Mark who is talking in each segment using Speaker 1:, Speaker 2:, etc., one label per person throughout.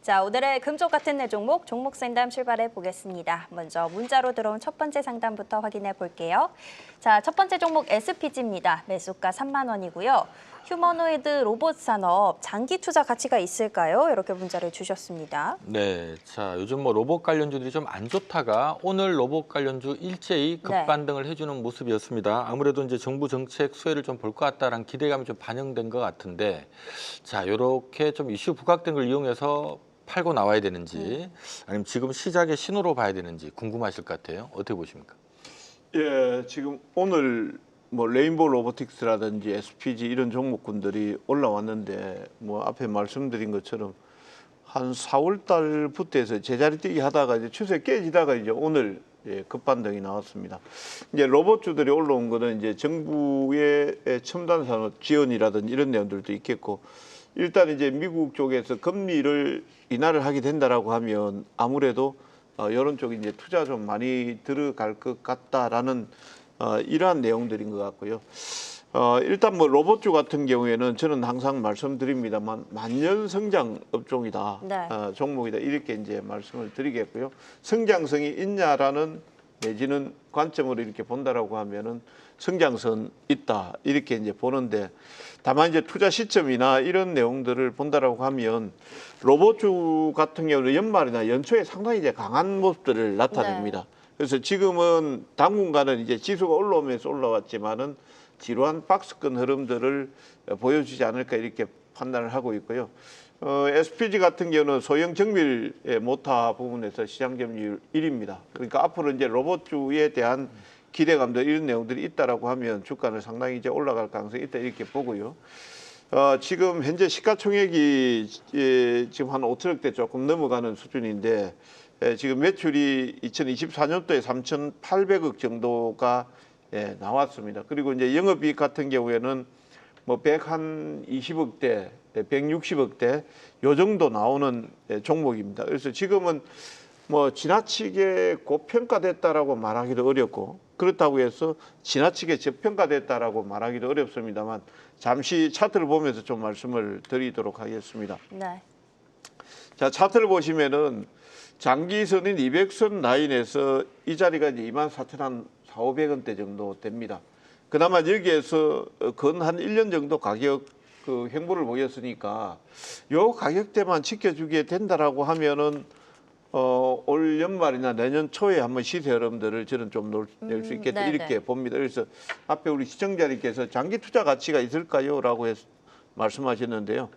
Speaker 1: 자, 오늘의 금쪽 같은 내 종목 상담 출발해 보겠습니다. 먼저 문자로 들어온 첫 번째 상담부터 확인해 볼게요. 자, 첫 번째 종목 SPG입니다. 매수가 3만 원이고요. 휴머노이드 로봇 산업 장기 투자 가치가 있을까요? 이렇게 문자를 주셨습니다.
Speaker 2: 네, 자 요즘 뭐 로봇 관련주들이 좀 안 좋다가 오늘 로봇 관련주 일제히 급반등을 해주는 모습이었습니다. 아무래도 이제 정부 정책 수혜를 좀 볼 것 같다라는 기대감이 좀 반영된 것 같은데, 자 이렇게 좀 이슈 부각된 걸 이용해서 팔고 나와야 되는지 아니면 지금 시작의 신호로 봐야 되는지 궁금하실 것 같아요. 어떻게 보십니까?
Speaker 3: 예, 지금 오늘 뭐 레인보우 로보틱스라든지 SPG 이런 종목군들이 올라왔는데 뭐 앞에 말씀드린 것처럼 한 4월 달부터 해서 제자리 뛰기 하다가 이제 추세 깨지다가 이제 오늘 급반등이 나왔습니다. 이제 로봇주들이 올라온 거는 이제 정부의 첨단 산업 지원이라든지 이런 내용들도 있겠고, 일단 이제 미국 쪽에서 금리를 인하를 하게 된다라고 하면 아무래도 이런 쪽에 이제 투자 좀 많이 들어갈 것 같다라는 이러한 내용들인 것 같고요. 일단 뭐 로봇주 같은 경우에는 저는 항상 말씀드립니다만 만년 성장 업종이다,
Speaker 1: 네.
Speaker 3: 종목이다 이렇게 이제 말씀을 드리겠고요. 성장성이 있냐라는 내지는 관점으로 이렇게 본다라고 하면은 성장성 있다 이렇게 이제 보는데, 다만 이제 투자 시점이나 이런 내용들을 본다라고 하면 로봇주 같은 경우는 연말이나 연초에 상당히 이제 강한 모습들을 나타냅니다. 그래서 지금은 당분간은 이제 지수가 올라오면서 올라왔지만은 지루한 박스권 흐름들을 보여주지 않을까 이렇게 판단을 하고 있고요. SPG 같은 경우는 소형 정밀 모터 부분에서 시장 점유율 1위입니다. 그러니까 앞으로 이제 로봇주에 대한 기대감도 이런 내용들이 있다라고 하면 주가는 상당히 이제 올라갈 가능성이 있다 이렇게 보고요. 지금 현재 시가총액이 지금 한 5천억대 조금 넘어가는 수준인데, 지금 매출이 2024년도에 3,800억 정도가 나왔습니다. 그리고 이제 영업이익 같은 경우에는 뭐 120억대, 160억대 요 정도 나오는 종목입니다. 그래서 지금은 뭐 지나치게 고평가됐다라고 말하기도 어렵고, 그렇다고 해서 지나치게 저평가됐다라고 말하기도 어렵습니다만 잠시 차트를 보면서 좀 말씀을 드리도록 하겠습니다.
Speaker 1: 네.
Speaker 3: 자, 차트를 보시면은 장기선인 200선 라인에서 이 자리가 이제 24,400원대 정도 됩니다. 그나마 여기에서 근 한 1년 정도 가격 그 횡보를 보였으니까 요 가격대만 지켜주게 된다라고 하면은 올 연말이나 내년 초에 한번 시세 흐름들을 저는 좀 낼 수 있겠다 이렇게 봅니다. 그래서 앞에 우리 시청자님께서 장기 투자 가치가 있을까요?라고 해서 말씀하셨는데요.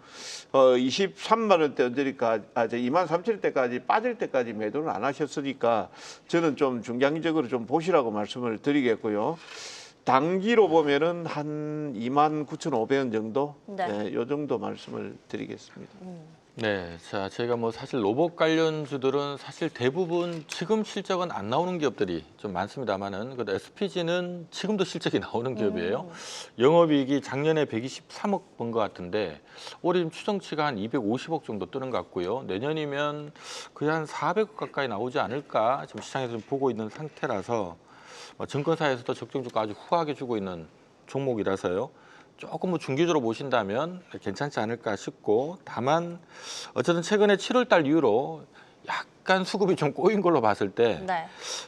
Speaker 3: 23만 원대 언제니까 23,000원대까지 빠질 때까지 매도를 안 하셨으니까 저는 좀 중장기적으로 좀 보시라고 말씀을 드리겠고요. 단기로 보면은 한 29,500원 정도, 요 정도 말씀을 드리겠습니다.
Speaker 2: 네, 자 제가 뭐 사실 로봇 관련주들은 사실 대부분 지금 실적은 안 나오는 기업들이 좀 많습니다만은, 그래도 SPG는 지금도 실적이 나오는 기업이에요. 영업이익이 작년에 123억 번 것 같은데 올해 추정치가 한 250억 정도 뜨는 것 같고요. 내년이면 거의 한 400억 가까이 나오지 않을까 지금 시장에서 좀 보고 있는 상태라서, 증권사에서도 적정주가 아주 후하게 주고 있는 종목이라서요. 조금 뭐 중기적으로 보신다면 괜찮지 않을까 싶고, 다만 어쨌든 최근에 7월 달 이후로 약간 수급이 좀 꼬인 걸로 봤을 때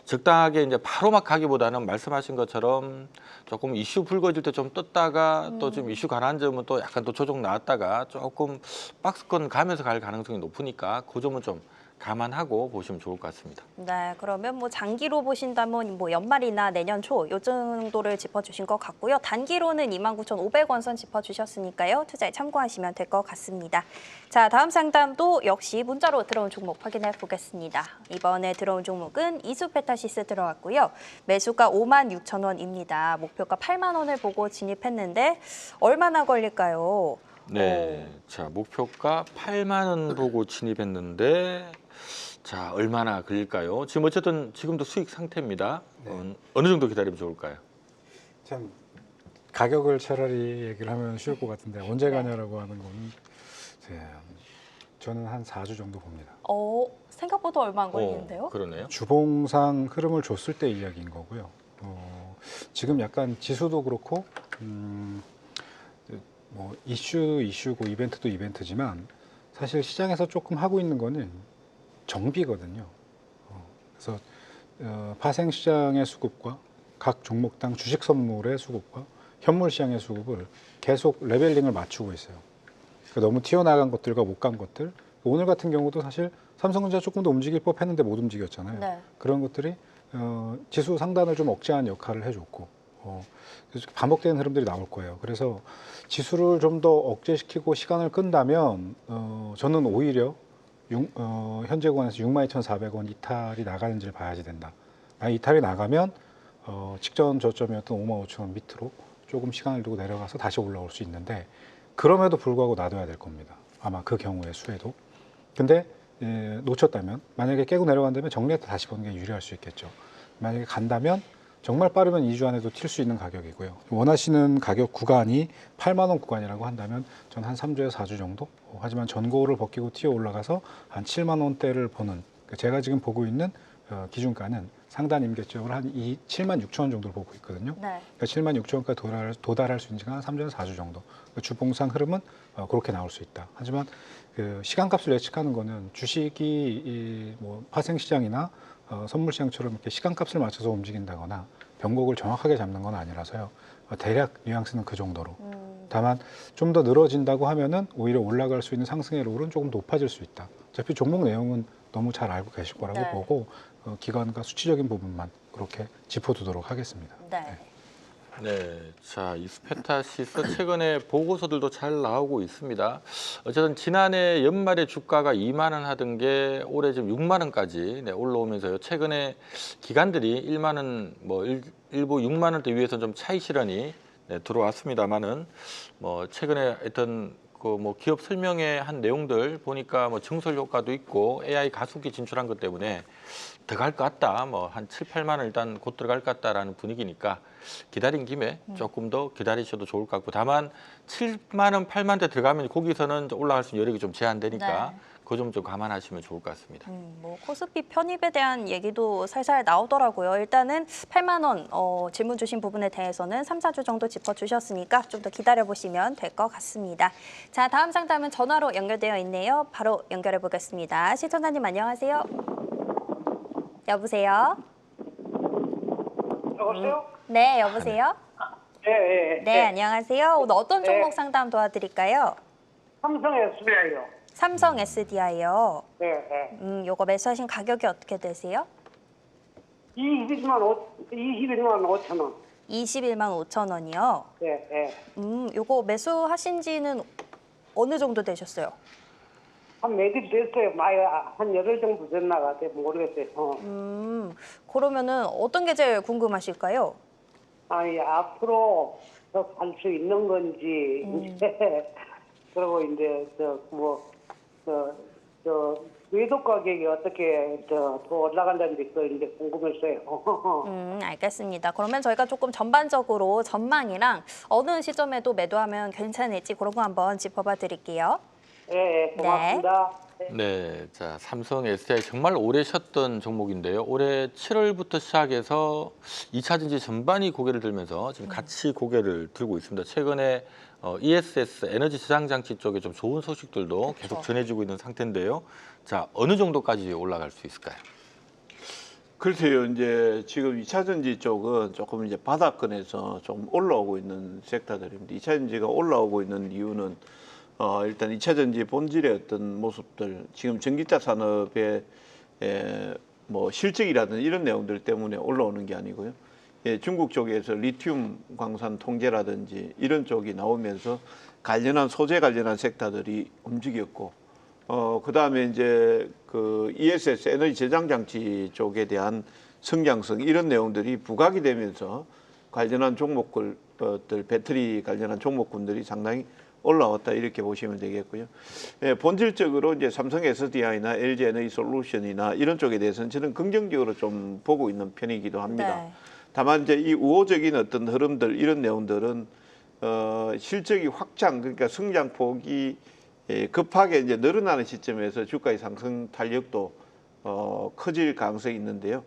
Speaker 2: 적당하게 이제 바로 막 가기보다는 말씀하신 것처럼 조금 이슈 불거질 때 좀 떴다가 또 좀 이슈 가라앉으면 점은 또 약간 또 조정 나왔다가 조금 박스권 가면서 갈 가능성이 높으니까 그 점은 좀 감안하고 보시면 좋을 것 같습니다.
Speaker 1: 네, 그러면 뭐 장기로 보신다면 뭐 연말이나 내년 초 요 정도를 짚어주신 것 같고요. 단기로는 29,500원 선 짚어주셨으니까요. 투자에 참고하시면 될 것 같습니다. 자, 다음 상담도 역시 문자로 들어온 종목 확인해 보겠습니다. 이번에 들어온 종목은 이수페타시스 들어왔고요. 매수가 56,000원입니다. 목표가 8만 원을 보고 진입했는데 얼마나 걸릴까요?
Speaker 2: 네, 자 목표가 8만 원 보고 진입했는데 자 얼마나 걸릴까요? 지금 어쨌든 지금도 수익 상태입니다. 어느 정도 기다리면 좋을까요?
Speaker 4: 참 가격을 차라리 얘기를 하면 쉬울 것 같은데 언제 가냐라고 하는 건 저는 한 4주 정도 봅니다.
Speaker 1: 생각보다 얼마 안 걸리는데요?
Speaker 2: 그러네요.
Speaker 4: 주봉상 흐름을 줬을 때 이야기인 거고요. 지금 약간 지수도 그렇고 뭐 이슈도 이슈고 이벤트도 이벤트지만 사실 시장에서 조금 하고 있는 거는 정비거든요. 그래서 파생 시장의 수급과 각 종목당 주식 선물의 수급과 현물 시장의 수급을 계속 레벨링을 맞추고 있어요. 그러니까 너무 튀어나간 것들과 못 간 것들. 오늘 같은 경우도 사실 삼성전자 조금 더 움직일 법했는데 못 움직였잖아요.
Speaker 1: 네.
Speaker 4: 그런 것들이 지수 상단을 좀 억제하는 역할을 해줬고 그래서 반복되는 흐름들이 나올 거예요. 그래서 지수를 좀 더 억제시키고 시간을 끈다면 저는 오히려 현재 구간에서 62,400원 이탈이 나가는지를 봐야지 된다. 만약 이탈이 나가면 직전 저점이었던 55,000원 밑으로 조금 시간을 두고 내려가서 다시 올라올 수 있는데 그럼에도 불구하고 놔둬야 될 겁니다. 아마 그 경우의 수에도. 근데 놓쳤다면 만약에 깨고 내려간다면 정리해서 다시 보는 게 유리할 수 있겠죠. 만약에 간다면 정말 빠르면 2주 안에도 튈 수 있는 가격이고요. 원하시는 가격 구간이 8만 원 구간이라고 한다면 전 한 3주에서 4주 정도? 하지만 전고를 벗기고 튀어 올라가서 한 7만 원대를 보는 제가 지금 보고 있는 기준가는 상단 임계점을 한 7만 6천 원 정도를 보고 있거든요.
Speaker 1: 네.
Speaker 4: 그러니까 7만 6천 원까지 도달할 수 있는 시간은 3주에서 4주 정도. 주봉상 흐름은 그렇게 나올 수 있다. 하지만 그 시간값을 예측하는 거는 주식이 뭐 파생시장이나 선물시장처럼 이렇게 시간값을 맞춰서 움직인다거나 변곡을 정확하게 잡는 건 아니라서요. 대략 뉘앙스는 그 정도로. 다만 좀 더 늘어진다고 하면은 오히려 올라갈 수 있는 상승의 롤은 조금 높아질 수 있다. 어차피 종목 내용은 너무 잘 알고 계실 거라고
Speaker 1: 네.
Speaker 4: 보고 기관과 수치적인 부분만 그렇게 짚어두도록 하겠습니다.
Speaker 1: 네.
Speaker 2: 네, 자 이스페타시스 최근에 보고서들도 잘 나오고 있습니다. 어쨌든 지난해 연말에 주가가 2만 원 하던 게 올해 지금 6만 원까지 올라오면서요. 최근에 기관들이 1만 원, 뭐 일부 6만 원대 위에서 좀 차익 실현이 들어왔습니다만은 뭐 최근에 했던 그 뭐 기업 설명회 한 내용들 보니까 뭐 증설 효과도 있고 AI 가속기 진출한 것 때문에 더 갈 것 같다. 뭐 한 7, 8만 원 일단 곧 들어갈 것 같다라는 분위기니까 기다린 김에 조금 더 기다리셔도 좋을 것 같고 다만 7만 원, 8만 대 들어가면 거기서는 올라갈 수 있는 여력이 좀 제한되니까
Speaker 1: 네.
Speaker 2: 그 점 좀 감안하시면 좋을 것 같습니다.
Speaker 1: 뭐 코스피 편입에 대한 얘기도 살살 나오더라고요. 일단은 8만 원 질문 주신 부분에 대해서는 3, 4주 정도 짚어주셨으니까 좀 더 기다려보시면 될 것 같습니다. 자, 다음 상담은 전화로 연결되어 있네요. 바로 연결해 보겠습니다. 시청자님 안녕하세요. 여보세요?
Speaker 5: 여보세요?
Speaker 1: 네, 여보세요? 네, 안녕하세요. 오늘 어떤 종목 상담 도와드릴까요?
Speaker 5: 삼성 SDI요.
Speaker 1: 삼성 SDI요.
Speaker 5: 네.
Speaker 1: 요거 매수하신 가격이 어떻게 되세요?
Speaker 5: 21만 5천 원.
Speaker 1: 21만 5천 원이요.
Speaker 5: 네.
Speaker 1: 요거 매수하신 지는 어느 정도 되셨어요?
Speaker 5: 한 몇일 됐어요. 많이 한 열흘 정도 됐나 같아요. 모르겠어요.
Speaker 1: 그러면은 어떤 게 제일 궁금하실까요?
Speaker 5: 아니 앞으로 더 갈 수 있는 건지 이제 그리고 이제 외도 가격이 어떻게 더 올라간다는지 그 이제 궁금했어요.
Speaker 1: 알겠습니다. 그러면 저희가 조금 전반적으로 전망이랑 어느 시점에도 매도하면 괜찮을지 그런 거 한번 짚어봐 드릴게요.
Speaker 5: 네, 고맙습니다.
Speaker 2: 네, 자 삼성 SDI 정말 오래 쉬었던 종목인데요. 올해 7월부터 시작해서 2차 전지 전반이 고개를 들면서 지금 같이 고개를 들고 있습니다. 최근에 ESS 에너지 저장 장치 쪽에 좀 좋은 소식들도 계속 전해지고 있는 상태인데요. 자 어느 정도까지 올라갈 수 있을까요?
Speaker 3: 글쎄요, 이제 지금 2차 전지 쪽은 조금 이제 바닥권에서 좀 올라오고 있는 섹터들입니다. 2차 전지가 올라오고 있는 이유는 일단 2차 전지 본질의 어떤 모습들, 지금 전기차 산업의 뭐 실적이라든지 이런 내용들 때문에 올라오는 게 아니고요. 중국 쪽에서 리튬 광산 통제라든지 이런 쪽이 나오면서 관련한 소재 관련한 섹터들이 움직였고, 그 다음에 이제 그 ESS 에너지 저장 장치 쪽에 대한 성장성 이런 내용들이 부각이 되면서 관련한 종목들 배터리 관련한 종목군들이 상당히 올라왔다 이렇게 보시면 되겠고요. 본질적으로 이제 삼성 SDI나 LG 에너지 솔루션이나 이런 쪽에 대해서는 저는 긍정적으로 좀 보고 있는 편이기도 합니다.
Speaker 1: 네.
Speaker 3: 다만 이제 이 우호적인 어떤 흐름들 이런 내용들은 실적이 확장 그러니까 성장폭이 급하게 이제 늘어나는 시점에서 주가의 상승 탄력도 커질 가능성이 있는데요.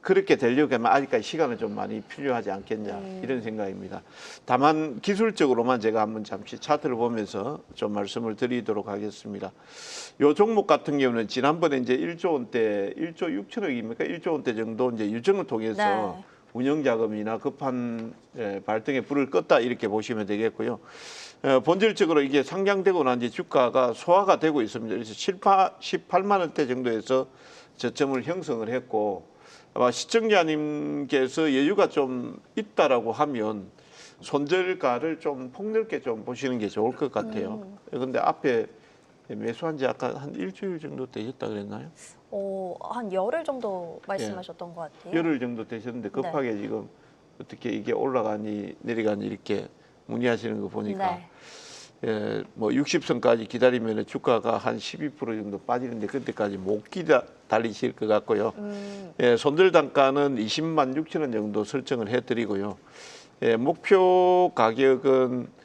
Speaker 3: 그렇게 되려고 하면 아직까지 시간은 좀 많이 필요하지 않겠냐 이런 생각입니다. 다만 기술적으로만 제가 한번 잠시 차트를 보면서 좀 말씀을 드리도록 하겠습니다. 요 종목 같은 경우는 지난번에 이제 1조 원대, 1조 6천억입니까? 1조 원대 정도 이제 유증을 통해서
Speaker 1: 네.
Speaker 3: 운영 자금이나 급한 발등에 불을 껐다 이렇게 보시면 되겠고요. 본질적으로 이게 상장되고 난 뒤 주가가 소화가 되고 있습니다. 그래서 18만 원대 정도에서 저점을 형성을 했고 아마 시청자님께서 여유가 좀 있다라고 하면 손절가를 좀 폭넓게 좀 보시는 게 좋을 것 같아요. 그런데 앞에 매수한 지 아까 한 일주일 정도 되셨다 그랬나요?
Speaker 1: 한 열흘 정도 말씀하셨던 것 같아요.
Speaker 3: 열흘 정도 되셨는데 급하게 지금 어떻게 이게 올라가니 내려가니 이렇게 문의하시는 거 보니까
Speaker 1: 네.
Speaker 3: 뭐 60선까지 기다리면 주가가 한 12% 정도 빠지는데 그때까지 못 달리실 것 같고요. 손절 단가는 20만 6천 원 정도 설정을 해드리고요. 목표 가격은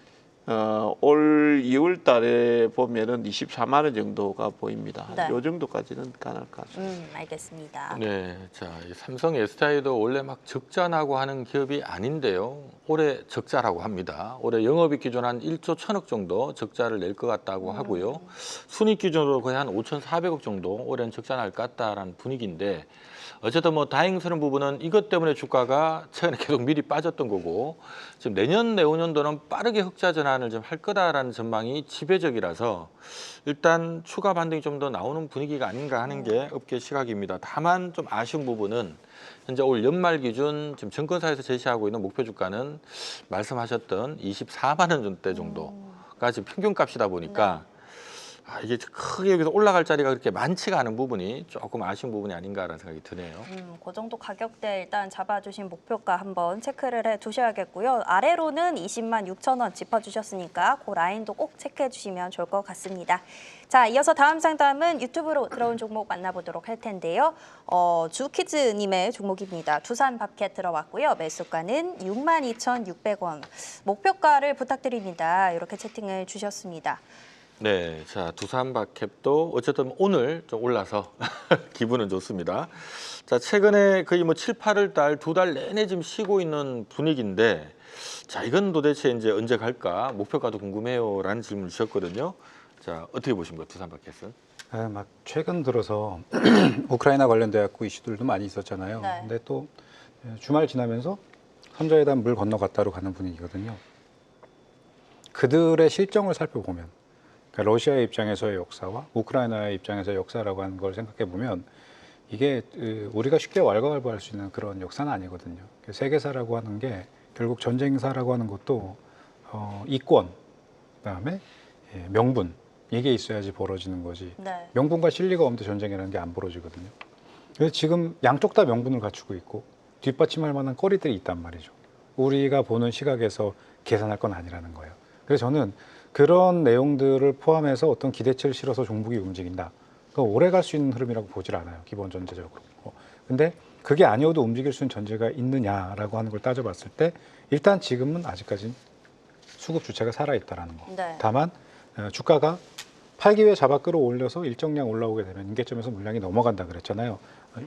Speaker 3: 올 2월 달에 보면은 24만 원 정도가 보입니다.
Speaker 1: 네.
Speaker 3: 요 정도까지는 가능할 것 같습니다.
Speaker 1: 알겠습니다.
Speaker 2: 네, 자, 이 삼성 SDI도 원래 막 적자나고 하는 기업이 아닌데요. 올해 적자라고 합니다. 올해 영업이익 기준 한 1조 1천억 정도 적자를 낼 것 같다고 하고요. 순이익 기준으로 거의 한 5,400억 정도 올해는 적자 날 것 같다라는 분위기인데 어쨌든 뭐 다행스러운 부분은 이것 때문에 주가가 최근에 계속 미리 빠졌던 거고 지금 내년 내후년도는 빠르게 흑자 전환을 좀 할 거다라는 전망이 지배적이라서 일단 추가 반등이 좀 더 나오는 분위기가 아닌가 하는 게 업계 시각입니다. 다만 좀 아쉬운 부분은 현재 올 연말 기준 지금 증권사에서 제시하고 있는 목표 주가는 말씀하셨던 24만 원 원대 정도가 지금 평균값이다 보니까 이게 크게 여기서 올라갈 자리가 그렇게 많지가 않은 부분이 조금 아쉬운 부분이 아닌가라는 생각이 드네요.
Speaker 1: 그 정도 가격대 일단 잡아주신 목표가 한번 체크를 해두셔야겠고요. 아래로는 20만 6천 원 짚어주셨으니까 그 라인도 꼭 체크해 주시면 좋을 것 같습니다. 자, 이어서 다음 상담은 유튜브로 들어온 종목 만나보도록 할 텐데요. 주키즈님의 종목입니다. 두산밥켓 들어왔고요. 매수가는 62,600원. 목표가를 부탁드립니다. 이렇게 채팅을 주셨습니다.
Speaker 2: 네, 자 두산밥캡도 어쨌든 오늘 좀 올라서 기분은 좋습니다. 자 최근에 거의 뭐 7, 8월 달 2달 내내 지금 쉬고 있는 분위기인데 자 이건 도대체 이제 언제 갈까 목표가도 궁금해요라는 질문을 주셨거든요. 자 어떻게 보십니까 두산밥켓은?
Speaker 4: 막 최근 들어서 우크라이나 관련돼 갖고 이슈들도 많이 있었잖아요.
Speaker 1: 네.
Speaker 4: 근데 또 주말 지나면서 삼자회담 물 건너갔다로 가는 분위기거든요. 그들의 실정을 살펴보면 그러니까 러시아의 입장에서의 역사와 우크라이나의 입장에서의 역사라고 하는 걸 생각해 보면 이게 우리가 쉽게 왈가왈부할 수 있는 그런 역사는 아니거든요. 세계사라고 하는 게 결국 전쟁사라고 하는 것도 이권, 그다음에 명분 이게 있어야지 벌어지는 거지.
Speaker 1: 네.
Speaker 4: 명분과 실리가 없는데 전쟁이라는 게 안 벌어지거든요. 그래서 지금 양쪽 다 명분을 갖추고 있고 뒷받침할 만한 거리들이 있단 말이죠. 우리가 보는 시각에서 계산할 건 아니라는 거예요. 그래서 저는 그런 내용들을 포함해서 어떤 기대치를 실어서 종목이 움직인다. 그러니까 오래 갈 수 있는 흐름이라고 보질 않아요. 기본 전제적으로. 근데 그게 아니어도 움직일 수 있는 전제가 있느냐라고 하는 걸 따져봤을 때 일단 지금은 아직까지 수급 주체가 살아있다라는 거.
Speaker 1: 네.
Speaker 4: 다만 주가가 8기회 잡아 끌어올려서 일정량 올라오게 되면 임계점에서 물량이 넘어간다 그랬잖아요.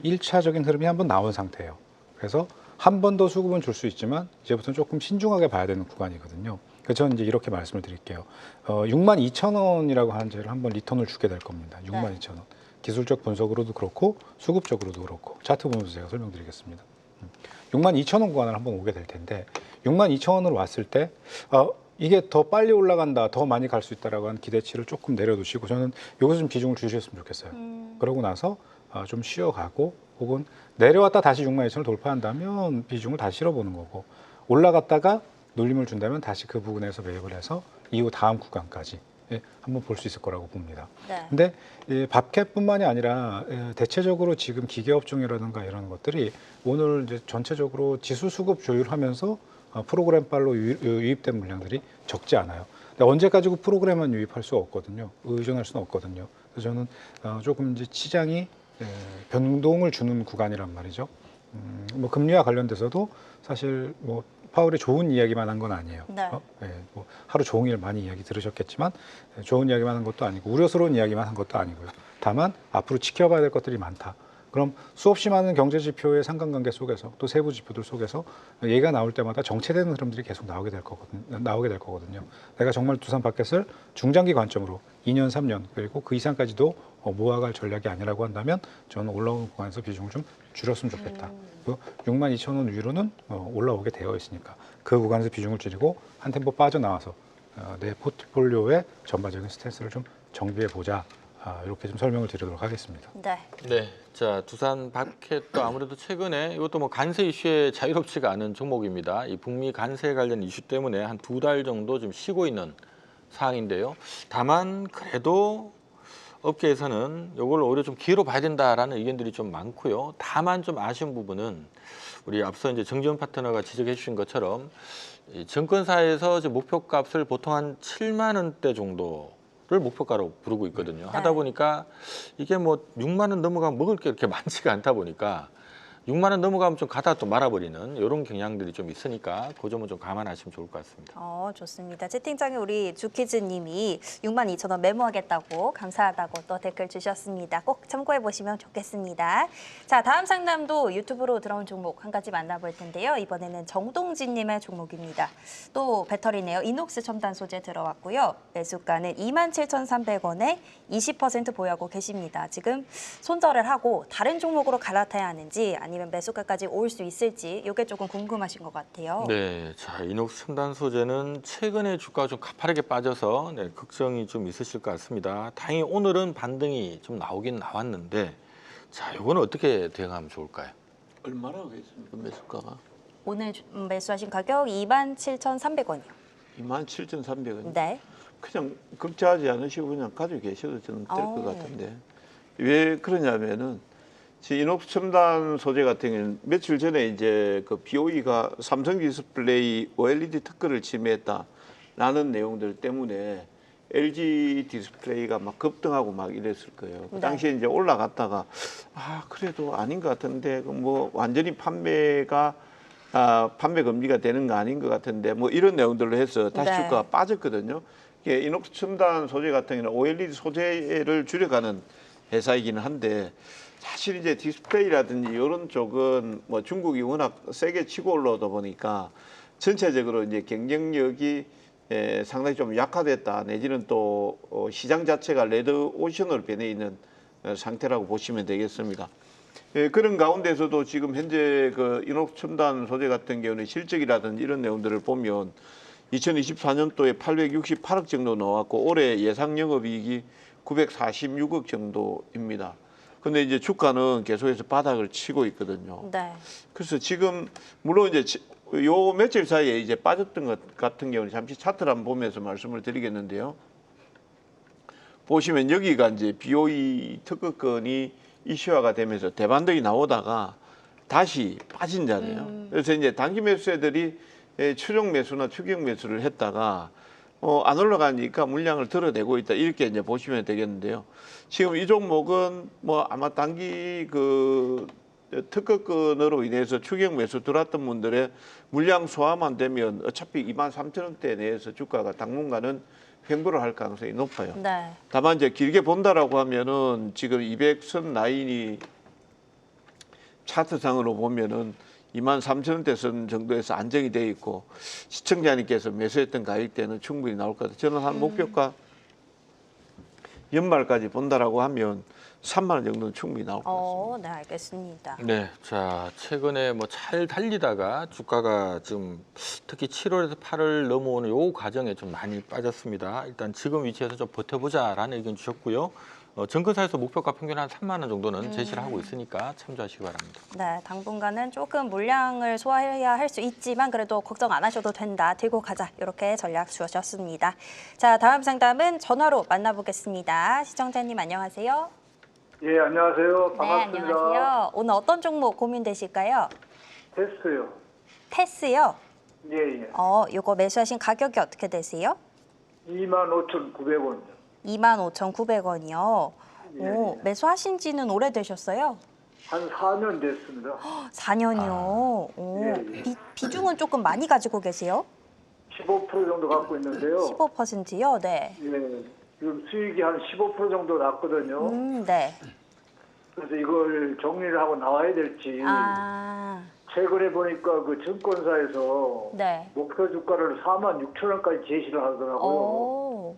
Speaker 4: 1차적인 흐름이 한번 나온 상태예요. 그래서 한 번 더 수급은 줄 수 있지만 이제부터는 조금 신중하게 봐야 되는 구간이거든요. 그래서 저는 이제 이렇게 말씀을 드릴게요. 62,000원이라고 하는 제를 한번 리턴을 주게 될 겁니다. 62,000원. 기술적 분석으로도 그렇고 수급적으로도 그렇고 차트 보면서 제가 설명드리겠습니다. 62,000원 구간을 한번 오게 될 텐데 62,000원으로 왔을 때 이게 더 빨리 올라간다, 더 많이 갈 수 있다라고 하는 기대치를 조금 내려두시고 저는 여기서 좀 비중을 주셨으면 좋겠어요. 그러고 나서 좀 쉬어가고 혹은 내려왔다 다시 62,000원을 돌파한다면 비중을 다시 실어보는 거고 올라갔다가 눌림을 준다면 다시 그 부분에서 매입을 해서 이후 다음 구간까지 한번 볼 수 있을 거라고 봅니다.
Speaker 1: 네.
Speaker 4: 근데 밥캡뿐만이 아니라 대체적으로 지금 기계업종이라든가 이런 것들이 오늘 이제 전체적으로 지수 수급 조율하면서 프로그램빨로 유입된 물량들이 적지 않아요. 근데 언제까지 그 프로그램만 유입할 수 없거든요. 의존할 수는 없거든요. 그래서 저는 조금 이제 시장이 변동을 주는 구간이란 말이죠. 뭐 금리와 관련돼서도 사실 뭐 파월이 좋은 이야기만 한 건 아니에요.
Speaker 1: 네.
Speaker 4: 뭐 하루 종일 많이 이야기 들으셨겠지만 좋은 이야기만 한 것도 아니고 우려스러운 이야기만 한 것도 아니고요. 다만 앞으로 지켜봐야 될 것들이 많다. 그럼 수없이 많은 경제 지표의 상관관계 속에서 또 세부 지표들 속에서 얘가 나올 때마다 정체되는 흐름들이 계속 나오게 될 거거든요. 내가 정말 두산 바켓을 중장기 관점으로 2년, 3년 그리고 그 이상까지도 모아갈 전략이 아니라고 한다면 저는 올라오는 구간에서 비중을 좀 줄였으면 좋겠다. 62,000원 위로는 올라오게 되어 있으니까 그 구간에서 비중을 줄이고 한 템포 빠져나와서 내 포트폴리오의 전반적인 스탠스를 좀 정비해 보자. 이렇게 좀 설명을 드리도록 하겠습니다.
Speaker 1: 네.
Speaker 2: 네, 자 두산 바켓도 아무래도 최근에 이것도 뭐 관세 이슈에 자유롭지가 않은 종목입니다. 이 북미 관세 관련 이슈 때문에 한 2달 정도 좀 쉬고 있는 상황인데요. 다만 그래도 업계에서는 이걸 오히려 좀 기회로 봐야 된다라는 의견들이 좀 많고요. 다만 좀 아쉬운 부분은 우리 앞서 이제 정지훈 파트너가 지적해 주신 것처럼 이 증권사에서 이제 목표값을 보통 한 7만 원대 정도를 목표가로 부르고 있거든요. 하다 보니까 이게 뭐 6만 원 넘어가면 먹을 게 그렇게 많지가 않다 보니까 6만 원 넘어가면 좀 가다 또 말아버리는 이런 경향들이 좀 있으니까 그 점은 좀 감안하시면 좋을 것 같습니다.
Speaker 1: 좋습니다. 채팅창에 우리 주키즈님이 62,000원 메모하겠다고 감사하다고 또 댓글 주셨습니다. 꼭 참고해 보시면 좋겠습니다. 자, 다음 상담도 유튜브로 들어온 종목 한 가지 만나볼 텐데요. 이번에는 정동진님의 종목입니다. 또 배터리네요. 이녹스 첨단 소재 들어왔고요. 매수가는 27,300원에 20% 보유하고 계십니다. 지금 손절을 하고 다른 종목으로 갈아타야 하는지 아니면 매수가까지 올 수 있을지 이게 조금 궁금하신 것 같아요.
Speaker 2: 네, 자 이녹스 첨단 소재는 최근에 주가가 좀 가파르게 빠져서 걱정이 좀 있으실 것 같습니다. 다행히 오늘은 반등이 좀 나오긴 나왔는데, 자 이거는 어떻게 대응하면 좋을까요?
Speaker 3: 얼마나 하겠습니까 매수가가?
Speaker 1: 오늘 매수하신 가격 27,300원이요.
Speaker 3: 27,300원.
Speaker 1: 네.
Speaker 3: 그냥 걱정하지 않으시고 그냥 가지고 계셔도 저는 될 것 같은데 왜 그러냐면은 이녹스 첨단 소재 같은 경우는 며칠 전에 이제 그 BOE가 삼성 디스플레이 OLED 특허를 침해했다라는 내용들 때문에 LG 디스플레이가 막 급등하고 막 이랬을 거예요. 그 당시에 이제 올라갔다가 그래도 아닌 것 같은데 뭐 완전히 판매 금지가 되는 거 아닌 것 같은데 뭐 이런 내용들로 해서 다시 주가가 빠졌거든요. 이녹스 첨단 소재 같은 경우는 OLED 소재를 줄여가는 회사이기는 한데 사실 이제 디스플레이라든지 이런 쪽은 뭐 중국이 워낙 세게 치고 올라오다 보니까 전체적으로 이제 경쟁력이 상당히 좀 약화됐다 내지는 또 시장 자체가 레드 오션으로 변해 있는 상태라고 보시면 되겠습니다. 그런 가운데서도 지금 현재 그 이녹스 첨단 소재 같은 경우는 실적이라든지 이런 내용들을 보면 2024년도에 868억 정도 나왔고 올해 예상 영업이익이 946억 정도입니다. 근데 이제 주가는 계속해서 바닥을 치고 있거든요.
Speaker 1: 네.
Speaker 3: 그래서 지금 물론 이제 요 며칠 사이에 이제 빠졌던 것 같은 경우는 잠시 차트를 한번 보면서 말씀을 드리겠는데요. 보시면 여기가 이제 BOE 특허건이 이슈화가 되면서 대반등이 나오다가 다시 빠진 자리예요. 그래서 이제 단기 매수세들이 추정 매수나 추격 매수를 했다가 안 올라가니까 물량을 덜어내고 있다 이렇게 이제 보시면 되겠는데요. 지금 이 종목은 뭐 아마 단기 그 특허건으로 인해서 추격 매수 들어왔던 분들의 물량 소화만 되면 어차피 23,000원대 내에서 주가가 당분간은 횡보를 할 가능성이 높아요.
Speaker 1: 네.
Speaker 3: 다만 이제 길게 본다라고 하면은 지금 200선 라인이 차트상으로 보면은 23,000원대 선 정도에서 안정이 돼 있고 시청자님께서 매수했던 가격대는 충분히 나올 것 같아요. 저는 한 목표가 연말까지 본다라고 하면 3만 원 정도는 충분히 나올 것 같습니다.
Speaker 1: 네, 알겠습니다.
Speaker 2: 네, 자 최근에 뭐 잘 달리다가 주가가 지금 특히 7월에서 8월 넘어오는 요 과정에 좀 많이 빠졌습니다. 일단 지금 위치에서 좀 버텨보자라는 의견 주셨고요. 증권사에서 목표가 평균 한 3만 원 정도는 제시를 하고 있으니까 참조하시기 바랍니다.
Speaker 1: 네, 당분간은 조금 물량을 소화해야 할 수 있지만 그래도 걱정 안 하셔도 된다. 들고 가자. 이렇게 전략 주셨습니다. 자, 다음 상담은 전화로 만나보겠습니다. 시청자님 안녕하세요.
Speaker 6: 예, 안녕하세요. 반갑습니다.
Speaker 1: 네, 안녕하세요. 오늘 어떤 종목 고민되실까요?
Speaker 6: 됐어요.
Speaker 1: 패스요.
Speaker 6: 예, 예.
Speaker 1: 요거 매수하신 가격이 어떻게 되세요?
Speaker 6: 25,900원.
Speaker 1: 25,900원이요.
Speaker 6: 예,
Speaker 1: 오, 매수하신 지는 오래되셨어요?
Speaker 6: 한 4년 됐습니다.
Speaker 1: 4년이요. 오,
Speaker 6: 예, 예.
Speaker 1: 비중은 조금 많이 가지고 계세요?
Speaker 6: 15% 정도 갖고 있는데요.
Speaker 1: 15%요? 네.
Speaker 6: 예, 지금 수익이 한 15% 정도 났거든요.
Speaker 1: 네.
Speaker 6: 그래서 이걸 정리를 하고 나와야 될지.
Speaker 1: 아,
Speaker 6: 최근에 보니까 그 증권사에서
Speaker 1: 네.
Speaker 6: 목표 주가를 46,000원까지 제시를 하더라고요.
Speaker 1: 오,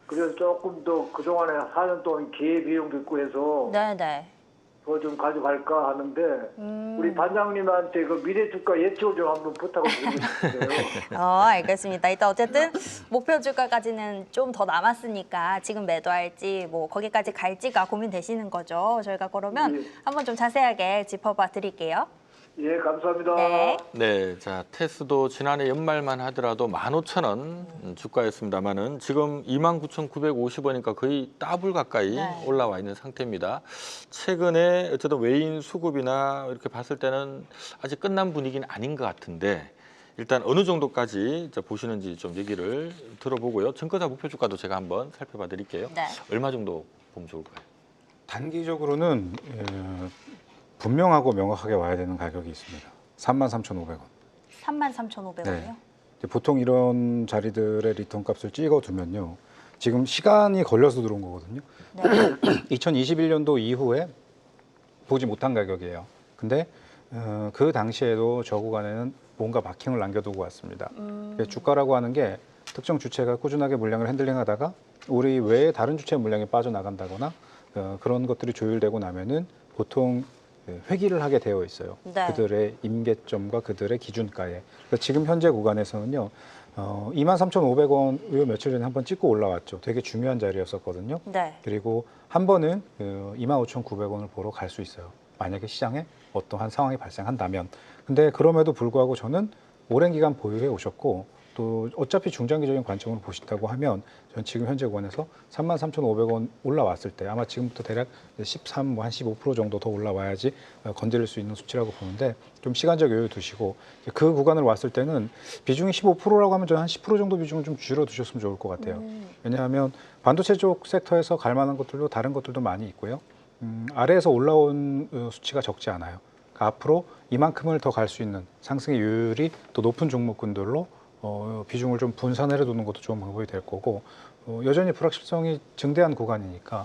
Speaker 6: 그래서 조금 더 그동안에 4년 동안 기회 비용도 있고 해서
Speaker 1: 네네.
Speaker 6: 더 좀 가져갈까 하는데 우리 반장님한테 그 미래 주가 예측을 좀 한번 부탁을 드리고 싶은데요.
Speaker 1: 알겠습니다. 일단 어쨌든 목표 주가까지는 좀 더 남았으니까 지금 매도할지 뭐 거기까지 갈지가 고민되시는 거죠. 저희가 그러면
Speaker 6: 예.
Speaker 1: 한번 좀 자세하게 짚어봐 드릴게요.
Speaker 6: 예, 감사합니다.
Speaker 1: 네.
Speaker 2: 네, 자 테스도 지난해 연말만 하더라도 15,000원 주가였습니다만은 지금 29,950원이니까 거의 더블 가까이
Speaker 1: 네.
Speaker 2: 올라와 있는 상태입니다. 최근에 어쨌든 외인 수급이나 이렇게 봤을 때는 아직 끝난 분위기는 아닌 것 같은데 일단 어느 정도까지 이제 보시는지 좀 얘기를 들어보고요. 증권사 목표 주가도 제가 한번 살펴봐 드릴게요.
Speaker 1: 네.
Speaker 2: 얼마 정도 보면 좋을까요?
Speaker 4: 단기적으로는 분명하고 명확하게 와야 되는 가격이 있습니다. 33,500원.
Speaker 1: 33,500원이요?
Speaker 4: 네. 보통 이런 자리들의 리턴 값을 찍어두면요. 지금 시간이 걸려서 들어온 거거든요.
Speaker 1: 네.
Speaker 4: 2021년도 이후에 보지 못한 가격이에요. 근데 그 당시에도 저 구간에는 뭔가 마킹을 남겨두고 왔습니다. 주가라고 하는 게 특정 주체가 꾸준하게 물량을 핸들링하다가 우리 외에 다른 주체 물량이 빠져나간다거나 그런 것들이 조율되고 나면은 보통 회귀를 하게 되어 있어요.
Speaker 1: 네.
Speaker 4: 그들의 임계점과 그들의 기준가에. 그래서 지금 현재 구간에서는요. 23,500원 요 며칠 전에 한번 찍고 올라왔죠. 되게 중요한 자리였었거든요.
Speaker 1: 네.
Speaker 4: 그리고 한 번은 25,900원을 보러 갈 수 있어요. 만약에 시장에 어떠한 상황이 발생한다면. 근데 그럼에도 불구하고 저는 오랜 기간 보유해 오셨고 또 어차피 중장기적인 관점으로 보신다고 하면 저는 지금 현재 구간에서 33,500원 올라왔을 때 아마 지금부터 대략 13, 한 15% 정도 더 올라와야지 건드릴 수 있는 수치라고 보는데 좀 시간적 여유 두시고 그 구간을 왔을 때는 비중이 15%라고 하면 저는 한 10% 정도 비중을 좀 줄여두셨으면 좋을 것 같아요. 왜냐하면 반도체 쪽 섹터에서 갈 만한 것들도 다른 것들도 많이 있고요. 아래에서 올라온 수치가 적지 않아요. 그러니까 앞으로 이만큼을 더 갈 수 있는 상승의 요율이 또 높은 종목군들로 비중을 좀 분산을 해두는 것도 좋은 방법이 될 거고 여전히 불확실성이 증대한 구간이니까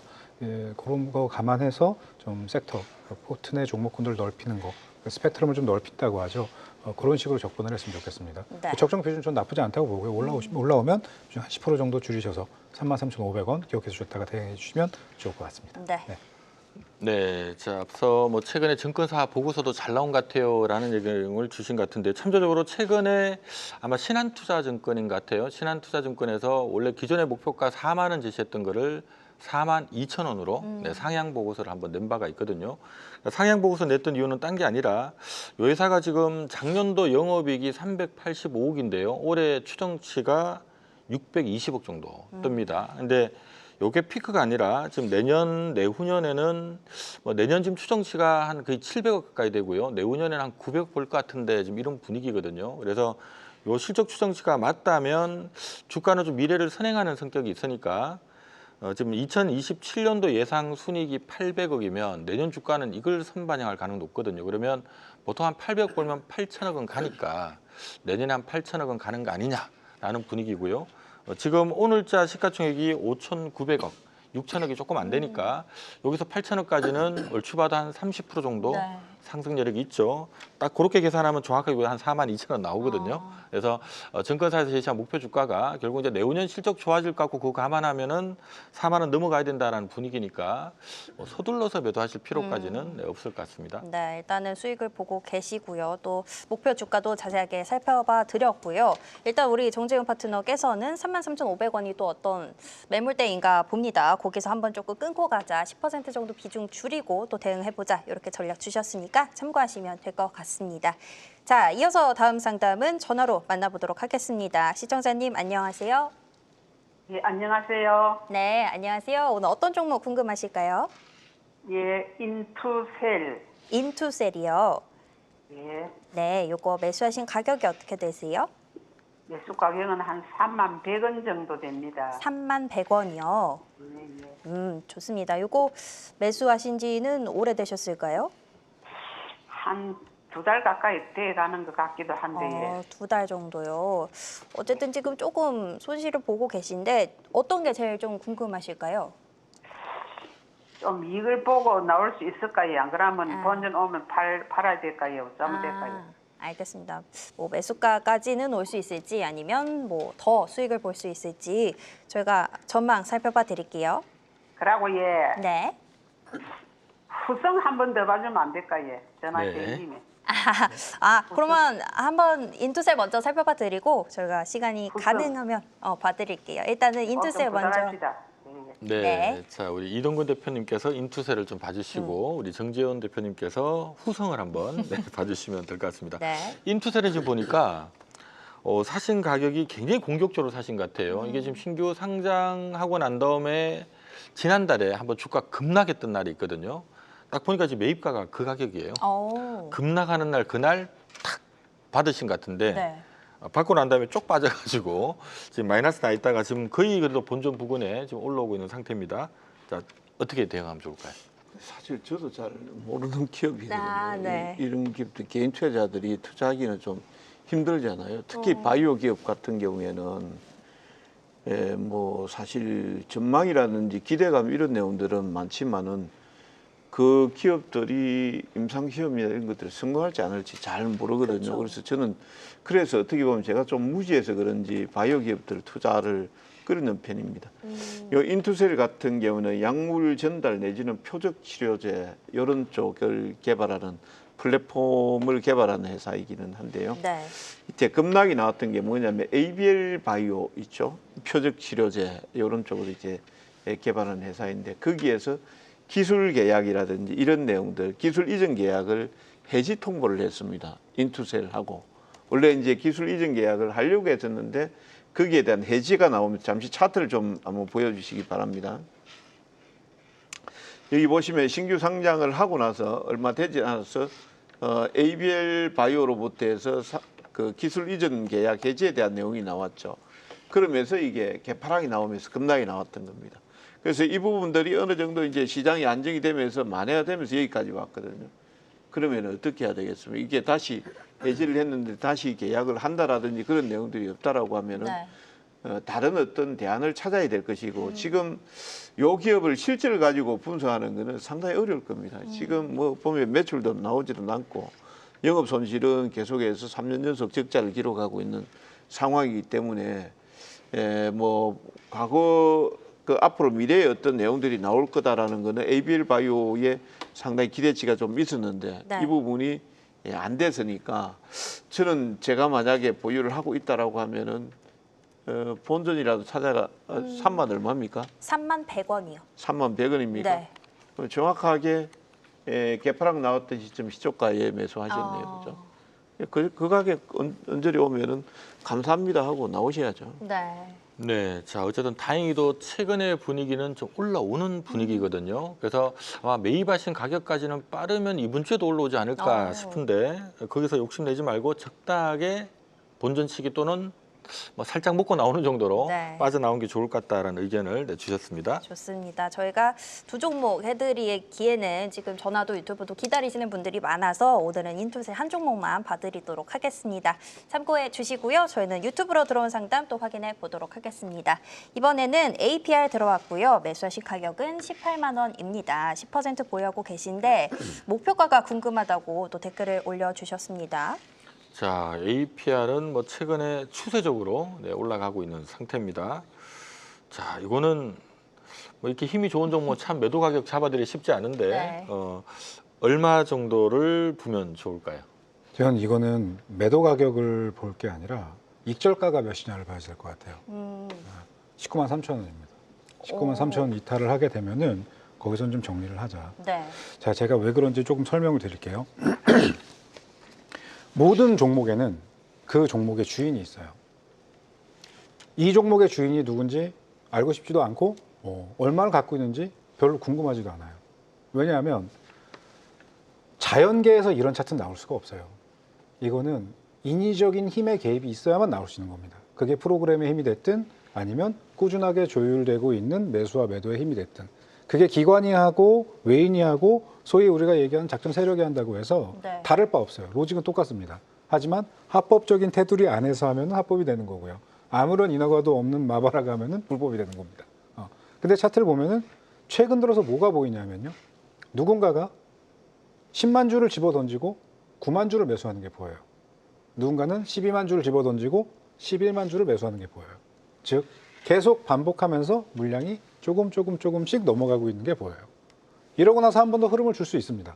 Speaker 4: 그런 거 감안해서 좀 섹터, 포트 내 종목군들을 넓히는 거, 스펙트럼을 좀 넓힌다고 하죠. 그런 식으로 접근을 했으면 좋겠습니다.
Speaker 1: 네.
Speaker 4: 적정 비중 전 나쁘지 않다고 보고요. 올라오면 한 10% 정도 줄이셔서 33,500원 기억해 주셨다가 대응해 주시면 좋을 것 같습니다.
Speaker 1: 네.
Speaker 2: 네, 자 앞서 뭐 최근에 증권사 보고서도 잘 나온 것 같아요라는 얘기를 주신 것 같은데 참조적으로 최근에 아마 신한투자증권인 것 같아요. 신한투자증권에서 원래 기존의 목표가 4만 원 제시했던 거를 42,000원으로 상향 보고서를 한번 낸 바가 있거든요. 그러니까 상향 보고서 냈던 이유는 딴 게 아니라 이 회사가 지금 작년도 영업이익이 385억인데요. 올해 추정치가 620억 정도 뜹니다. 근데 요게 피크가 아니라 지금 내년 내후년에는 뭐 내년 지금 추정치가 한 거의 700억 가까이 되고요. 내후년에는 한 900억 볼 것 같은데 지금 이런 분위기거든요. 그래서 요 실적 추정치가 맞다면 주가는 좀 미래를 선행하는 성격이 있으니까 지금 2027년도 예상 순이익이 800억이면 내년 주가는 이걸 선반영할 가능성이 높거든요. 그러면 보통 한 800억 벌면 8천억은 가니까 내년에 한 8천억은 가는 거 아니냐라는 분위기고요. 지금 오늘자 시가총액이 5,900억, 6천억이 조금 안 되니까 여기서 8천억까지는 얼추 봐도 한 30% 정도
Speaker 1: 네.
Speaker 2: 상승 여력이 있죠. 딱 그렇게 계산하면 정확하게 한 42,000원 나오거든요. 그래서 증권사에서 제시한 목표 주가가 결국 이제 내후년 실적 좋아질 것 같고 그거 감안하면은 4만 원 넘어가야 된다라는 분위기니까 뭐 서둘러서 매도하실 필요까지는 없을 것 같습니다.
Speaker 1: 네, 일단은 수익을 보고 계시고요. 또 목표 주가도 자세하게 살펴봐 드렸고요. 일단 우리 정재훈 파트너께서는 33,500원이 또 어떤 매물대인가 봅니다. 거기서 한번 조금 끊고 가자. 10% 정도 비중 줄이고 또 대응해보자. 이렇게 전략 주셨으니까 참고하시면 될 것 같습니다. 자, 이어서 다음 상담은 전화로 만나보도록 하겠습니다. 시청자님 안녕하세요.
Speaker 5: 예, 안녕하세요.
Speaker 1: 네, 안녕하세요. 오늘 어떤 종목 궁금하실까요?
Speaker 5: 예, 인투셀.
Speaker 1: 인투셀이요.
Speaker 5: 예,
Speaker 1: 네, 요거 매수하신 가격이 어떻게 되세요?
Speaker 5: 매수 가격은 한 31,100원 정도 됩니다.
Speaker 1: 31,100원이요.
Speaker 5: 예, 예.
Speaker 1: 좋습니다. 요거 매수하신 지는 오래되셨을까요?
Speaker 7: 한 2달 가까이 돼 가는 것 같기도 한데. 예.
Speaker 1: 2달 정도요. 어쨌든 지금 조금 손실을 보고 계신데 어떤 게 제일 좀 궁금하실까요?
Speaker 7: 좀 이익을 보고 나올 수 있을까요? 안 그러면 본전 오면 팔아야 될까요? 어쩌면 될까요?
Speaker 1: 알겠습니다. 뭐 매수가까지는 올 수 있을지 아니면 뭐 더 수익을 볼 수 있을지 저희가 전망 살펴봐 드릴게요.
Speaker 7: 그러고 예.
Speaker 1: 네.
Speaker 7: 후성 한 번 더 봐주면 안 될까요? 전화
Speaker 2: 네.
Speaker 7: 대님이.
Speaker 1: 그러면 한번 인투셀 먼저 살펴봐 드리고 저희가 시간이
Speaker 7: 후성.
Speaker 1: 가능하면 봐드릴게요. 일단은 인투셀 먼저.
Speaker 2: 네.
Speaker 1: 네.
Speaker 2: 자, 우리 이동근 대표님께서 인투셀을 좀 봐주시고 우리 정재원 대표님께서 후성을 한번 봐주시면 될 것 같습니다.
Speaker 1: 네.
Speaker 2: 인투셀을 지금 보니까 사신 가격이 굉장히 공격적으로 사신 것 같아요. 이게 지금 신규 상장하고 난 다음에 지난달에 한번 주가 급락했던 날이 있거든요. 딱 보니까 지금 매입가가 그 가격이에요. 급락하는 날 그날 탁 받으신 것 같은데
Speaker 1: 네.
Speaker 2: 받고 난 다음에 쪽 빠져가지고 지금 마이너스 나 있다가 지금 거의 그래도 본전 부근에 지금 올라오고 있는 상태입니다. 자, 어떻게 대응하면 좋을까요?
Speaker 3: 사실 저도 잘 모르는 기업이거든요.
Speaker 1: 네.
Speaker 3: 이런 기업들 개인 투자자들이 투자하기는 좀 힘들잖아요. 특히 바이오 기업 같은 경우에는 뭐 사실 전망이라든지 기대감 이런 내용들은 많지만은 그 기업들이 임상시험이나 이런 것들을 성공할지 안 할지 잘 모르거든요.
Speaker 1: 그렇죠.
Speaker 3: 그래서 저는 그래서 어떻게 보면 제가 좀 무지해서 그런지 바이오 기업들 투자를 끌는 편입니다. 요 인투셀 같은 경우는 약물 전달 내지는 표적 치료제 이런 쪽을 개발하는 플랫폼을 개발하는 회사이기는 한데요.
Speaker 1: 네.
Speaker 3: 이때 급락이 나왔던 게 뭐냐면 ABL 바이오 있죠. 표적 치료제 이런 쪽으로 이제 개발하는 회사인데 거기에서 기술 계약이라든지 이런 내용들, 기술 이전 계약을 해지 통보를 했습니다. 인투셀하고 원래 이제 기술 이전 계약을 하려고 했었는데 거기에 대한 해지가 나오면 잠시 차트를 좀 한번 보여주시기 바랍니다. 여기 보시면 신규 상장을 하고 나서 얼마 되지 않아서 ABL 바이오로부터에서 그 기술 이전 계약 해지에 대한 내용이 나왔죠. 그러면서 이게 개파락이 나오면서 급락이 나왔던 겁니다. 그래서 이 부분들이 어느 정도 이제 시장이 안정이 되면서 만회가 되면서 여기까지 왔거든요. 그러면 어떻게 해야 되겠습니까? 이게 다시 해지를 했는데 다시 계약을 한다라든지 그런 내용들이 없다라고 하면은 다른 어떤 대안을 찾아야 될 것이고 지금 요 기업을 실제를 가지고 분석하는 거는 상당히 어려울 겁니다. 지금 뭐 보면 매출도 나오지도 않고 영업 손실은 계속해서 3년 연속 적자를 기록하고 있는 상황이기 때문에 뭐 과거 그 앞으로 미래에 어떤 내용들이 나올 거다라는 거는 ABL 바이오에 상당히 기대치가 좀 있었는데 이 부분이 안 돼서니까 저는 제가 만약에 보유를 하고 있다라고 하면은 본전이라도 찾아가 3만 얼마입니까?
Speaker 1: 3만 100원이요.
Speaker 3: 3만 100원입니까?
Speaker 1: 네.
Speaker 3: 그럼 정확하게 개파락 나왔던 시점 시초가에 매수하셨네요, 그죠? 그 가격 언저리 오면은 감사합니다 하고 나오셔야죠.
Speaker 1: 네.
Speaker 2: 네, 자 어쨌든 다행히도 최근의 분위기는 좀 올라오는 분위기거든요. 그래서 아마 매입하신 가격까지는 빠르면 이번 주에도 올라오지 않을까 싶은데 거기서 욕심내지 말고 적당하게 본전치기 또는 뭐 살짝 먹고 나오는 정도로 빠져나온 게 좋을 것 같다라는 의견을 내주셨습니다.
Speaker 1: 좋습니다. 저희가 두 종목 해드리기에는 지금 전화도 유튜브도 기다리시는 분들이 많아서 오늘은 인투셀 한 종목만 봐드리도록 하겠습니다. 참고해 주시고요. 저희는 유튜브로 들어온 상담 또 확인해 보도록 하겠습니다. 이번에는 APR 들어왔고요. 매수하신 가격은 18만 원입니다. 10% 보유하고 계신데 목표가가 궁금하다고 또 댓글을 올려주셨습니다.
Speaker 2: 자, APR은 뭐 최근에 추세적으로 올라가고 있는 상태입니다. 자, 이거는 뭐 이렇게 힘이 좋은 종목 참 매도 가격 잡아드리기 쉽지 않은데 얼마 정도를 보면 좋을까요?
Speaker 4: 저는 이거는 매도 가격을 볼 게 아니라 익절가가 몇이냐를 봐야 될 것 같아요. 19만 3천 원입니다. 19만 3천 원 이탈을 하게 되면은 거기선 좀 정리를 하자. 자, 제가 왜 그런지 조금 설명을 드릴게요. 모든 종목에는 그 종목의 주인이 있어요. 이 종목의 주인이 누군지 알고 싶지도 않고 얼마를 갖고 있는지 별로 궁금하지도 않아요. 왜냐하면 자연계에서 이런 차트는 나올 수가 없어요. 이거는 인위적인 힘의 개입이 있어야만 나올 수 있는 겁니다. 그게 프로그램의 힘이 됐든 아니면 꾸준하게 조율되고 있는 매수와 매도의 힘이 됐든 그게 기관이 하고 외인이 하고 소위 우리가 얘기하는 작전 세력이 한다고 해서
Speaker 1: 네.
Speaker 4: 다를 바 없어요. 로직은 똑같습니다. 하지만 합법적인 테두리 안에서 하면 합법이 되는 거고요. 아무런 인허가도 없는 마바라가 하면은 불법이 되는 겁니다. 근데 차트를 보면은 최근 들어서 뭐가 보이냐면요. 누군가가 10만 주를 집어 던지고 9만 주를 매수하는 게 보여요. 누군가는 12만 주를 집어 던지고 11만 주를 매수하는 게 보여요. 즉 계속 반복하면서 물량이 조금씩 넘어가고 있는 게 보여요. 이러고 나서 한 번 더 흐름을 줄 수 있습니다.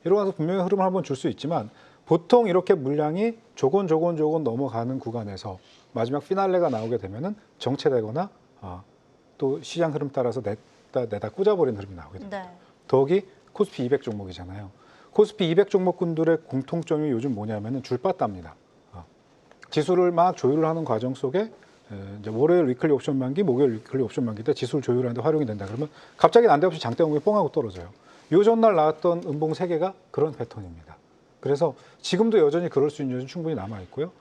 Speaker 4: 이러고 나서 분명히 흐름을 한 번 줄 수 있지만 보통 이렇게 물량이 조금 넘어가는 구간에서 마지막 피날레가 나오게 되면은 정체되거나 또 시장 흐름 따라서 내다 꽂아버리는 흐름이 나오게 됩니다.
Speaker 1: 네.
Speaker 4: 더욱이 코스피 200 종목이잖아요. 코스피 200 종목군들의 공통점이 요즘 뭐냐면은 줄바따입니다. 지수를 막 조율을 하는 과정 속에 이제 월요일 위클리 옵션 만기, 목요일 위클리 옵션 만기 때 지수를 조율하는데 활용이 된다 그러면 갑자기 난데없이 장대음이 뽕하고 떨어져요. 요 전날 나왔던 음봉 3개가 그런 패턴입니다. 그래서 지금도 여전히 그럴 수 있는 여지는 충분히 남아 있고요.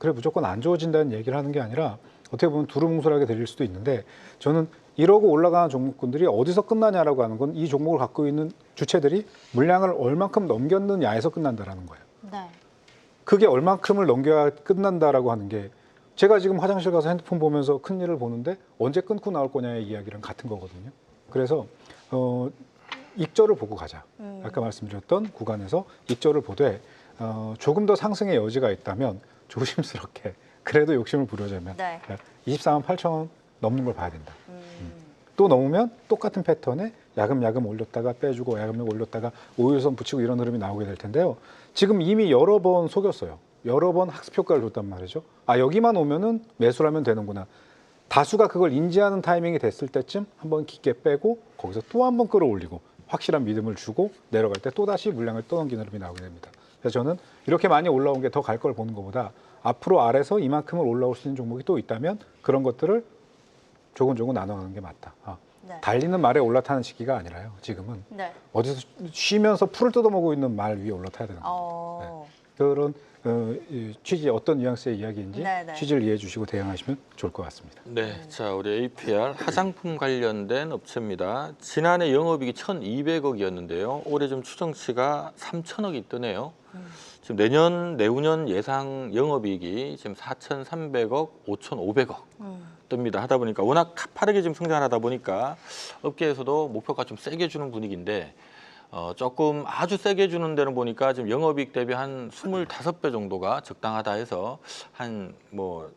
Speaker 4: 그래 무조건 안 좋아진다는 얘기를 하는 게 아니라 어떻게 보면 두루뭉술하게 들릴 수도 있는데 저는 이러고 올라가는 종목군들이 어디서 끝나냐라고 하는 건 이 종목을 갖고 있는 주체들이 물량을 얼만큼 넘겼느냐에서 끝난다라는 거예요.
Speaker 1: 네.
Speaker 4: 그게 얼만큼을 넘겨야 끝난다라고 하는 게 제가 지금 화장실 가서 핸드폰 보면서 큰일을 보는데 언제 끊고 나올 거냐의 이야기랑 같은 거거든요. 그래서 익절을 보고 가자. 아까 말씀드렸던 구간에서 익절을 보되 조금 더 상승의 여지가 있다면 조심스럽게 그래도 욕심을 부려자면
Speaker 1: 네.
Speaker 4: 24만 8천 원 넘는 걸 봐야 된다. 또 넘으면 똑같은 패턴에 야금야금 올렸다가 빼주고 야금야금 올렸다가 5일선 붙이고 이런 흐름이 나오게 될 텐데요. 지금 이미 여러 번 속였어요. 여러 번 학습 효과를 줬단 말이죠. 여기만 오면은 매수를 하면 되는구나. 다수가 그걸 인지하는 타이밍이 됐을 때쯤 한번 깊게 빼고 거기서 또 한 번 끌어올리고 확실한 믿음을 주고 내려갈 때 또다시 물량을 떠넘기는 흐름이 나오게 됩니다. 그래서 저는 이렇게 많이 올라온 게 더 갈 걸 보는 것보다 앞으로 아래서 이만큼을 올라올 수 있는 종목이 또 있다면 그런 것들을 조금 나눠가는 게 맞다.
Speaker 1: 네.
Speaker 4: 달리는 말에 올라타는 시기가 아니라요. 지금은
Speaker 1: 네.
Speaker 4: 어디서 쉬면서 풀을 뜯어먹고 있는 말 위에 올라타야 되는 겁니다. 그런 이 취지 어떤 뉘앙스의 이야기인지
Speaker 1: 네네.
Speaker 4: 취지를 이해해 주시고 대응하시면 좋을 것 같습니다.
Speaker 2: 네, 자 우리 APR 화장품 관련된 업체입니다. 지난해 영업이익이 1,200억이었는데요. 올해 좀 추정치가 3,000억이 뜨네요. 지금 내후년 예상 영업이익이 지금 4,300억, 5,500억 뜹니다. 하다 보니까 워낙 가파르게 지금 성장하다 보니까 업계에서도 목표가 좀 세게 주는 분위기인데 조금 아주 세게 주는 데는 보니까 지금 영업이익 대비 한 25배 정도가 적당하다 해서 한 뭐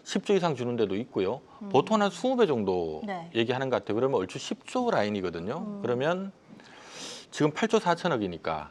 Speaker 2: 10조 이상 주는 데도 있고요. 보통 한 20배 정도
Speaker 1: 네.
Speaker 2: 얘기하는 것 같아요. 그러면 얼추 10조 라인이거든요. 그러면 지금 8조 4천억이니까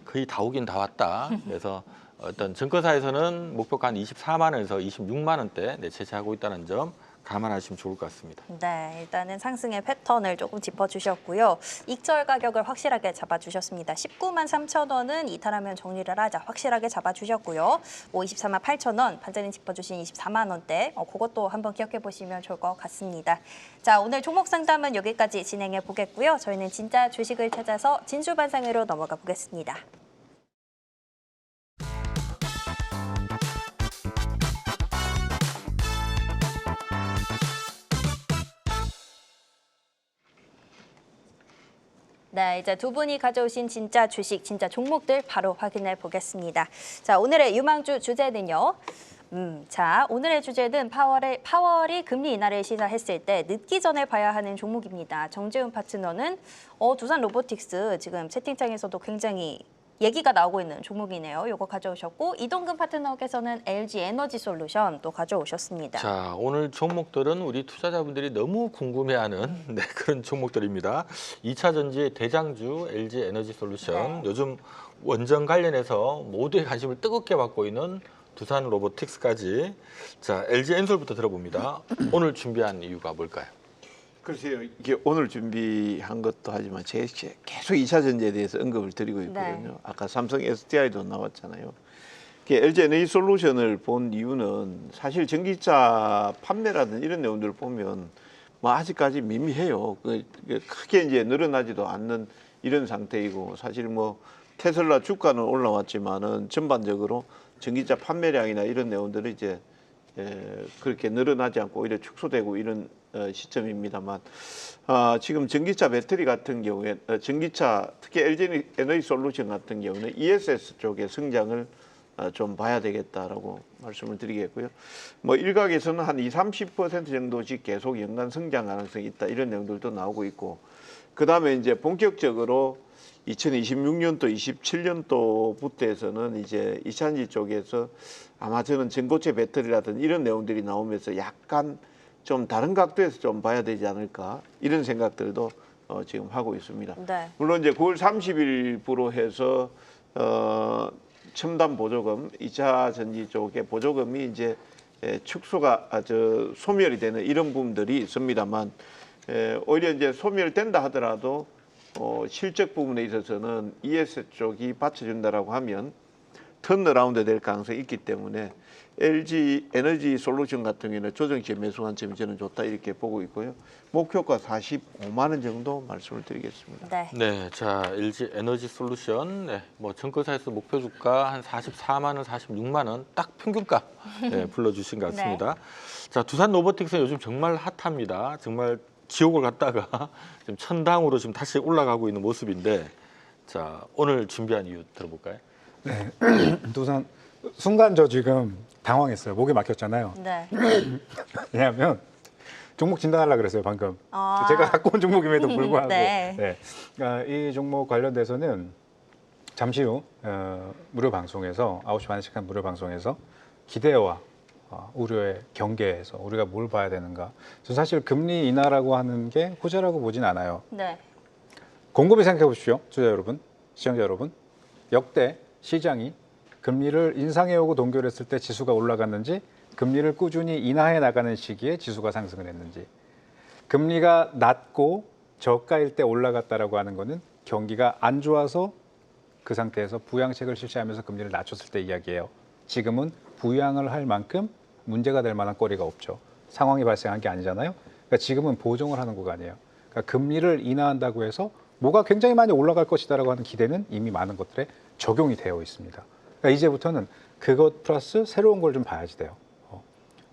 Speaker 2: 거의 다 오긴 다 왔다. 그래서 어떤 증권사에서는 목표가 한 24만 원에서 26만 원대 제시하고 있다는 점 감안하시면 좋을 것 같습니다.
Speaker 1: 네, 일단은 상승의 패턴을 조금 짚어주셨고요. 익절 가격을 확실하게 잡아주셨습니다. 19만 3천 원은 이탈하면 정리를 하자 확실하게 잡아주셨고요. 24만 8천 원, 반장님 짚어주신 24만 원대, 그것도 한번 기억해 보시면 좋을 것 같습니다. 자, 오늘 종목 상담은 여기까지 진행해 보겠고요. 저희는 진짜 주식을 찾아서 진수반상회로 넘어가 보겠습니다. 네, 이제 두 분이 가져오신 진짜 주식, 진짜 종목들 바로 확인해 보겠습니다. 자, 오늘의 유망주 주제는요. 자, 오늘의 주제는 파월이 금리 인하를 시사했을 때 늦기 전에 봐야 하는 종목입니다. 정재훈 파트너는 두산 로보틱스 지금 채팅창에서도 굉장히 얘기가 나오고 있는 종목이네요. 이거 가져오셨고 이동근 파트너께서는 LG 에너지 솔루션 또 가져오셨습니다.
Speaker 2: 자, 오늘 종목들은 우리 투자자분들이 너무 궁금해하는 그런 종목들입니다. 2차 전지의 대장주 LG 에너지 솔루션, 요즘 원전 관련해서 모두의 관심을 뜨겁게 받고 있는 두산 로보틱스까지. 자, LG 엔솔부터 들어봅니다. 오늘 준비한 이유가 뭘까요?
Speaker 3: 글쎄요, 이게 오늘 준비한 것도 하지만 제가 계속 2차 전지에 대해서 언급을 드리고 있거든요.
Speaker 1: 네.
Speaker 3: 아까 삼성 SDI도 나왔잖아요. LG 에너지 솔루션을 본 이유는 사실 전기차 판매라든 이런 내용들을 보면 뭐 아직까지 미미해요. 크게 이제 늘어나지도 않는 이런 상태이고 사실 뭐 테슬라 주가는 올라왔지만은 전반적으로 전기차 판매량이나 이런 내용들이 이제 그렇게 늘어나지 않고 오히려 축소되고 이런 시점입니다만 지금 전기차 배터리 같은 경우에 전기차 특히 LG 에너지 솔루션 같은 경우는 ESS 쪽의 성장을 좀 봐야 되겠다라고 말씀을 드리겠고요. 뭐 일각에서는 한 20-30% 정도씩 계속 연간 성장 가능성이 있다 이런 내용들도 나오고 있고, 그 다음에 이제 본격적으로 2026년도, 27년도부터 해서는 이제 이차전지 쪽에서 아마 저는 전고체 배터리라든 이런 내용들이 나오면서 약간 좀 다른 각도에서 좀 봐야 되지 않을까 이런 생각들도 지금 하고 있습니다.
Speaker 1: 네.
Speaker 3: 물론 이제 9월 30일부로 해서 첨단 보조금, 2차 전지 쪽의 보조금이 이제 축소가 소멸이 되는 이런 부분들이 있습니다만, 오히려 이제 소멸된다 하더라도 실적 부분에 있어서는 ES 쪽이 받쳐준다라고 하면 턴어라운드 될 가능성이 있기 때문에 LG 에너지 솔루션 같은 경우에는 조정시에 매수 관점이 저는 좋다 이렇게 보고 있고요. 목표가 45만 원 정도 말씀을 드리겠습니다.
Speaker 1: 네.
Speaker 2: 네, 자 LG 에너지 솔루션, 네, 뭐 증권사에서 목표 주가 한 44만 원, 46만 원, 딱 평균가 네, 불러주신 것 같습니다. 자 두산 로보틱스 요즘 정말 핫합니다. 정말 지옥을 갔다가 지금 천당으로 지금 다시 올라가고 있는 모습인데, 자 오늘 준비한 이유 들어볼까요?
Speaker 4: 네. 두산 순간 저 지금 당황했어요. 목이 막혔잖아요.
Speaker 1: 네.
Speaker 4: 왜냐하면 종목 진단하려고 그랬어요, 방금.
Speaker 1: 아.
Speaker 4: 제가 갖고 온 종목임에도 불구하고.
Speaker 1: 네.
Speaker 4: 이 종목 관련돼서는 잠시 후 무료 방송에서 9시 반 시간 무료 방송에서 기대와 우려의 경계에서 우리가 뭘 봐야 되는가. 저는 사실 금리 인하라고 하는 게 호재라고 보진 않아요.
Speaker 1: 네.
Speaker 4: 곰곰이 생각해 보십시오, 투자 여러분, 시청자 여러분. 역대 시장이 금리를 인상해오고 동결했을 때 지수가 올라갔는지, 금리를 꾸준히 인하해 나가는 시기에 지수가 상승을 했는지. 금리가 낮고 저가일 때 올라갔다라고 하는 거는 경기가 안 좋아서 그 상태에서 부양책을 실시하면서 금리를 낮췄을 때 이야기예요. 지금은 부양을 할 만큼 문제가 될 만한 거리가 없죠. 상황이 발생한 게 아니잖아요. 그러니까 지금은 보정을 하는 구간이에요. 그러니까 금리를 인하한다고 해서 뭐가 굉장히 많이 올라갈 것이다라고 하는 기대는 이미 많은 것들에 적용이 되어 있습니다. 그러니까 이제부터는 그것 플러스 새로운 걸 좀 봐야지 돼요.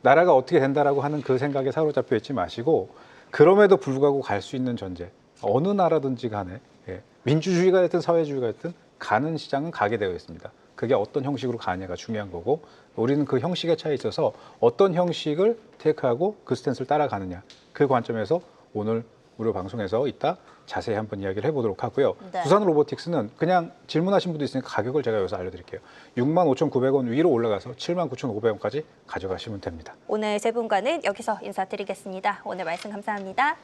Speaker 4: 나라가 어떻게 된다라고 하는 그 생각에 사로잡혀 있지 마시고, 그럼에도 불구하고 갈 수 있는 전제, 어느 나라든지 간에 민주주의가 됐든 사회주의가 됐든 가는 시장은 가게 되어 있습니다. 그게 어떤 형식으로 가느냐가 중요한 거고, 우리는 그 형식에 차에 있어서 어떤 형식을 테이크하고 그 스탠스를 따라가느냐, 그 관점에서 오늘 무료 방송에서 이따 자세히 한번 이야기를 해보도록 하고요.
Speaker 1: 네.
Speaker 4: 두산 로보틱스는 그냥 질문하신 분도 있으니까 가격을 제가 여기서 알려드릴게요. 65,900원 위로 올라가서 79,500원까지 가져가시면 됩니다.
Speaker 1: 오늘 세 분과는 여기서 인사드리겠습니다. 오늘 말씀 감사합니다.